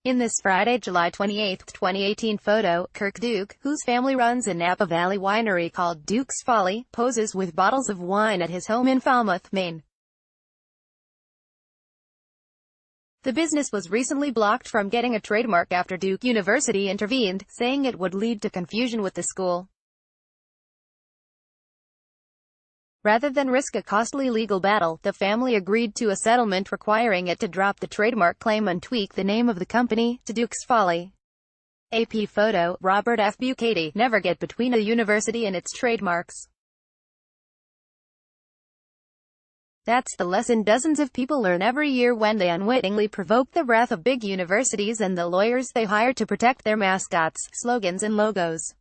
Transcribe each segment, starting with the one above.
In this Friday, July 28, 2018 photo, Kirk Duke, whose family runs a Napa Valley winery called Duke's Folly, poses with bottles of wine at his home in Falmouth, Maine. The business was recently blocked from getting a trademark after Duke University intervened, saying it would lead to confusion with the school. Rather than risk a costly legal battle, the family agreed to a settlement requiring it to drop the trademark claim and tweak the name of the company to Duke's Folly. AP photo, Robert F. Bucati, never get between a university and its trademarks. That's the lesson dozens of people learn every year when they unwittingly provoke the wrath of big universities and the lawyers they hire to protect their mascots, slogans and logos.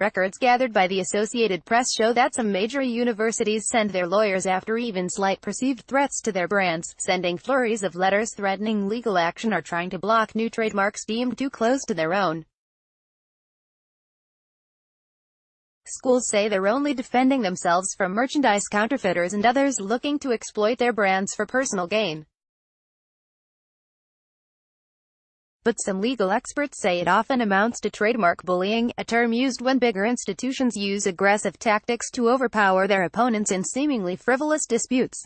Records gathered by the Associated Press show that some major universities send their lawyers after even slight perceived threats to their brands, sending flurries of letters threatening legal action or trying to block new trademarks deemed too close to their own. Schools say they're only defending themselves from merchandise counterfeiters and others looking to exploit their brands for personal gain. But some legal experts say it often amounts to trademark bullying, a term used when bigger institutions use aggressive tactics to overpower their opponents in seemingly frivolous disputes.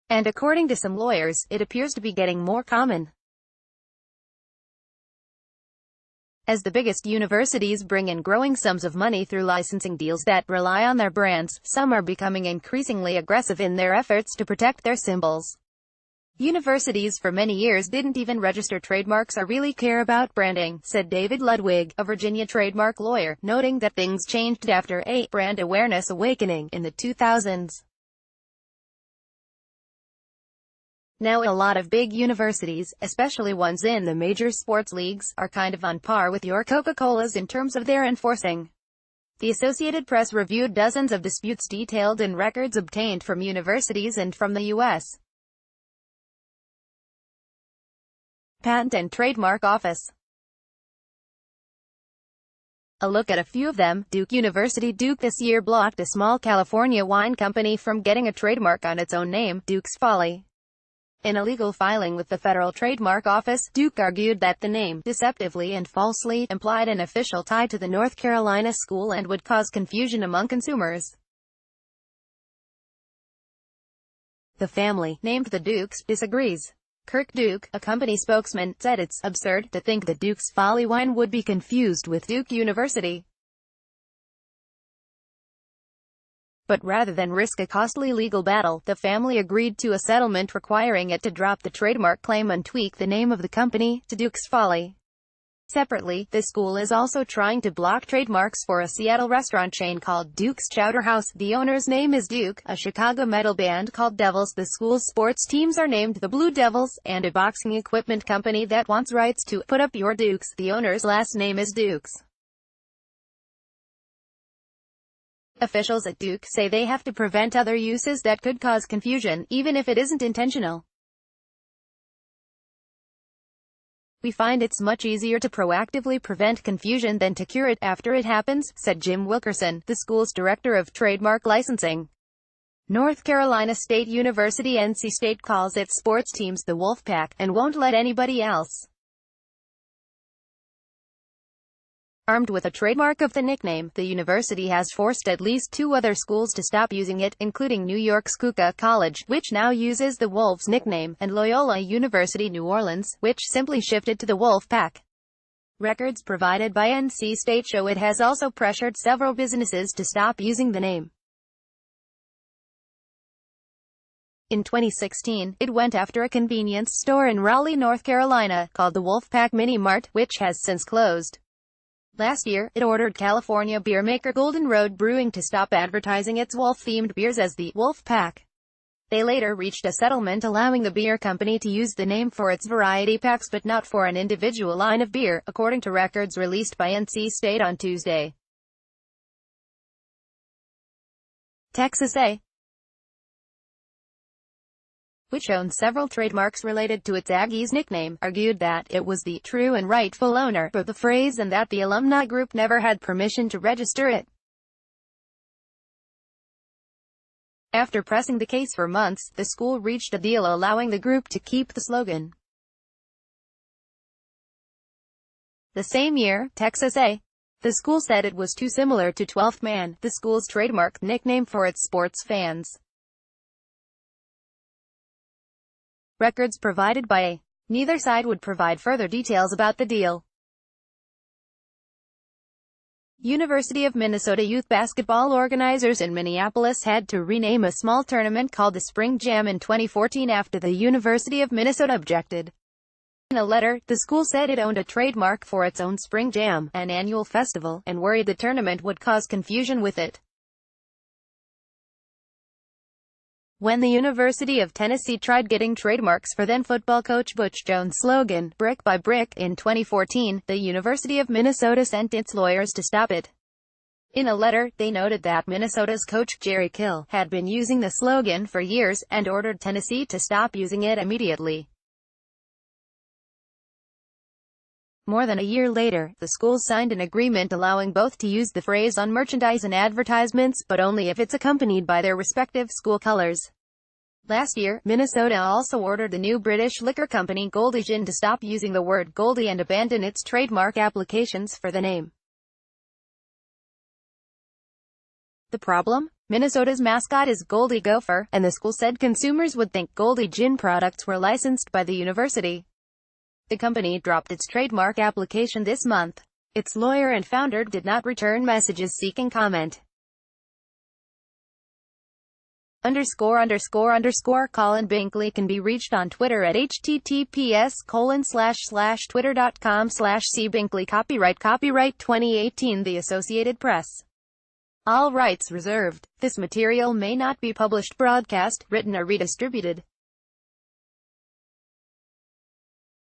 And according to some lawyers, it appears to be getting more common. As the biggest universities bring in growing sums of money through licensing deals that rely on their brands, some are becoming increasingly aggressive in their efforts to protect their symbols. Universities for many years didn't even register trademarks or really care about branding, said David Ludwig, a Virginia trademark lawyer, noting that things changed after a brand awareness awakening in the 2000s. Now a lot of big universities, especially ones in the major sports leagues, are kind of on par with your Coca-Colas in terms of their enforcing. The Associated Press reviewed dozens of disputes detailed in records obtained from universities and from the U.S. Patent and Trademark Office. A look at a few of them. Duke University. Duke this year blocked a small California wine company from getting a trademark on its own name, Duke's Folly. In a legal filing with the Federal Trademark Office, Duke argued that the name, deceptively and falsely, implied an official tie to the North Carolina school and would cause confusion among consumers. The family, named the Dukes, disagrees. Kirk Duke, a company spokesman, said it's absurd to think that Duke's Folly wine would be confused with Duke University. But rather than risk a costly legal battle, the family agreed to a settlement requiring it to drop the trademark claim and tweak the name of the company to Duke's Folly. Separately, the school is also trying to block trademarks for a Seattle restaurant chain called Duke's Chowder House. The owner's name is Duke, a Chicago metal band called Devils. The school's sports teams are named the Blue Devils, and a boxing equipment company that wants rights to put up your Dukes. The owner's last name is Dukes. Officials at Duke say they have to prevent other uses that could cause confusion, even if it isn't intentional. We find it's much easier to proactively prevent confusion than to cure it after it happens, said Jim Wilkerson, the school's director of trademark licensing. North Carolina State University NC State calls its sports teams the Wolfpack, and won't let anybody else. Armed with a trademark of the nickname, the university has forced at least 2 other schools to stop using it, including New York's Kuka College, which now uses the Wolves nickname, and Loyola University New Orleans, which simply shifted to the Wolf Pack. Records provided by NC State show it has also pressured several businesses to stop using the name. In 2016, it went after a convenience store in Raleigh, North Carolina, called the Wolfpack Mini Mart, which has since closed. Last year, it ordered California beer maker Golden Road Brewing to stop advertising its wolf-themed beers as the Wolf Pack. They later reached a settlement allowing the beer company to use the name for its variety packs but not for an individual line of beer, according to records released by NC State on Tuesday. Texas A, which owns several trademarks related to its Aggies nickname, argued that it was the true and rightful owner of the phrase and that the alumni group never had permission to register it. After pressing the case for months, the school reached a deal allowing the group to keep the slogan. The same year, Texas A. The school said it was too similar to 12th Man, the school's trademark nickname for its sports fans. Records provided by A. Neither side would provide further details about the deal. University of Minnesota youth basketball organizers in Minneapolis had to rename a small tournament called the Spring Jam in 2014 after the University of Minnesota objected. In a letter, the school said it owned a trademark for its own Spring Jam, an annual festival, and worried the tournament would cause confusion with it. When the University of Tennessee tried getting trademarks for then football coach Butch Jones' slogan, "Brick by Brick," in 2014, the University of Minnesota sent its lawyers to stop it. In a letter, they noted that Minnesota's coach Jerry Kill had been using the slogan for years, and ordered Tennessee to stop using it immediately. More than a year later, the schools signed an agreement allowing both to use the phrase on merchandise and advertisements, but only if it's accompanied by their respective school colors. Last year, Minnesota also ordered the new British liquor company Goldie Gin to stop using the word Goldie and abandon its trademark applications for the name. The problem? Minnesota's mascot is Goldie Gopher, and the school said consumers would think Goldie Gin products were licensed by the university. The company dropped its trademark application this month. Its lawyer and founder did not return messages seeking comment. _____ Colin Binkley can be reached on Twitter at https://twitter.com/cbinkley. Copyright 2018 The Associated Press. All rights reserved. This material may not be published, broadcast, written or redistributed.